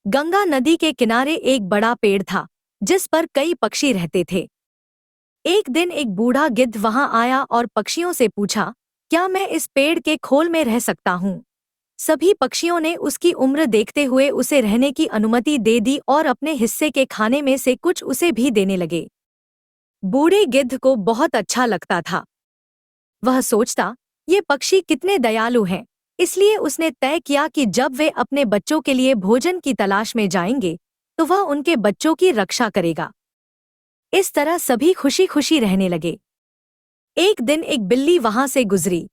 गंगा नदी के किनारे एक बड़ा पेड़ था जिस पर कई पक्षी रहते थे। एक दिन एक बूढ़ा गिद्ध वहां आया और पक्षियों से पूछा, क्या मैं इस पेड़ के खोल में रह सकता हूँ? सभी पक्षियों ने उसकी उम्र देखते हुए उसे रहने की अनुमति दे दी और अपने हिस्से के खाने में से कुछ उसे भी देने लगे। बूढ़े गिद्ध को बहुत अच्छा लगता था। वह सोचता, ये पक्षी कितने दयालु हैं। इसलिए उसने तय किया कि जब वे अपने बच्चों के लिए भोजन की तलाश में जाएंगे तो वह उनके बच्चों की रक्षा करेगा। इस तरह सभी खुशी खुशी रहने लगे। एक दिन एक बिल्ली वहां से गुजरी।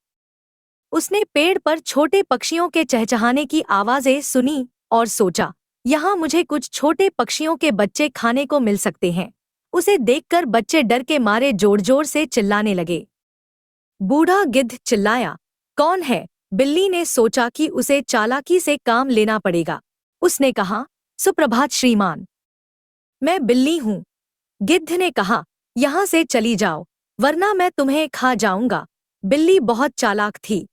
उसने पेड़ पर छोटे पक्षियों के चहचहाने की आवाजें सुनी और सोचा, यहाँ मुझे कुछ छोटे पक्षियों के बच्चे खाने को मिल सकते हैं। उसे देखकर बच्चे डर के मारे जोर जोर से चिल्लाने लगे। बूढ़ा गिद्ध चिल्लाया, कौन है? बिल्ली ने सोचा कि उसे चालाकी से काम लेना पड़ेगा। उसने कहा, सुप्रभात श्रीमान, मैं बिल्ली हूँ। गिद्ध ने कहा, यहाँ से चली जाओ वरना मैं तुम्हें खा जाऊंगा। बिल्ली बहुत चालाक थी।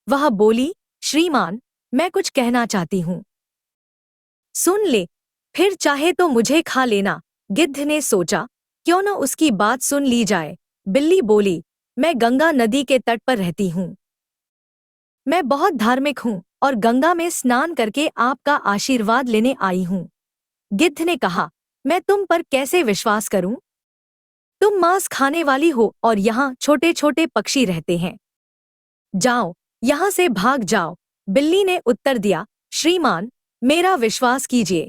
वह बोली, श्रीमान, मैं कुछ कहना चाहती हूँ। सुन ले, फिर चाहे तो मुझे खा लेना। गिद्ध ने सोचा, क्यों न उसकी बात सुन ली जाए। बिल्ली बोली, मैं गंगा नदी के तट पर रहती हूँ। मैं बहुत धार्मिक हूँ और गंगा में स्नान करके आपका आशीर्वाद लेने आई हूँ। गिद्ध ने कहा, मैं तुम पर कैसे विश्वास करूं? तुम मांस खाने वाली हो और यहाँ छोटे छोटे पक्षी रहते हैं। जाओ, यहाँ से भाग जाओ। बिल्ली ने उत्तर दिया, श्रीमान, मेरा विश्वास कीजिए,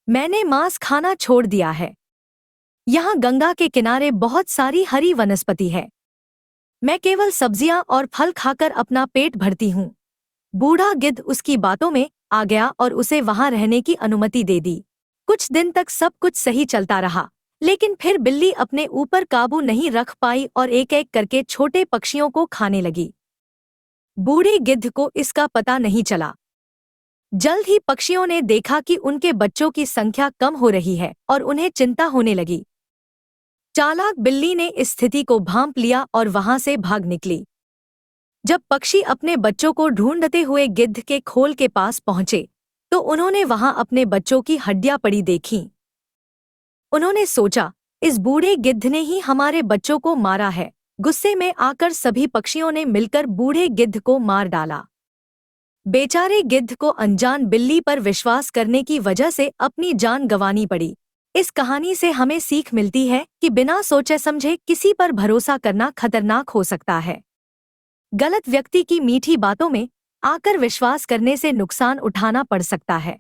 मैंने मांस खाना छोड़ दिया है। यहाँ गंगा के किनारे बहुत सारी हरी वनस्पति है। मैं केवल सब्जियां और फल खाकर अपना पेट भरती हूँ। बूढ़ा गिद्ध उसकी बातों में आ गया और उसे वहां रहने की अनुमति दे दी। कुछ दिन तक सब कुछ सही चलता रहा, लेकिन फिर बिल्ली अपने ऊपर काबू नहीं रख पाई और एक एक करके छोटे पक्षियों को खाने लगी। बूढ़े गिद्ध को इसका पता नहीं चला। जल्द ही पक्षियों ने देखा कि उनके बच्चों की संख्या कम हो रही है और उन्हें चिंता होने लगी। चालाक बिल्ली ने इस स्थिति को भांप लिया और वहां से भाग निकली। जब पक्षी अपने बच्चों को ढूंढते हुए गिद्ध के खोल के पास पहुंचे तो उन्होंने वहां अपने बच्चों की हड्डियां पड़ी देखीं। उन्होंने सोचा, इस बूढ़े गिद्ध ने ही हमारे बच्चों को मारा है। गुस्से में आकर सभी पक्षियों ने मिलकर बूढ़े गिद्ध को मार डाला। बेचारे गिद्ध को अनजान बिल्ली पर विश्वास करने की वजह से अपनी जान गंवानी पड़ी। इस कहानी से हमें सीख मिलती है कि बिना सोचे समझे किसी पर भरोसा करना खतरनाक हो सकता है। गलत व्यक्ति की मीठी बातों में आकर विश्वास करने से नुकसान उठाना पड़ सकता है।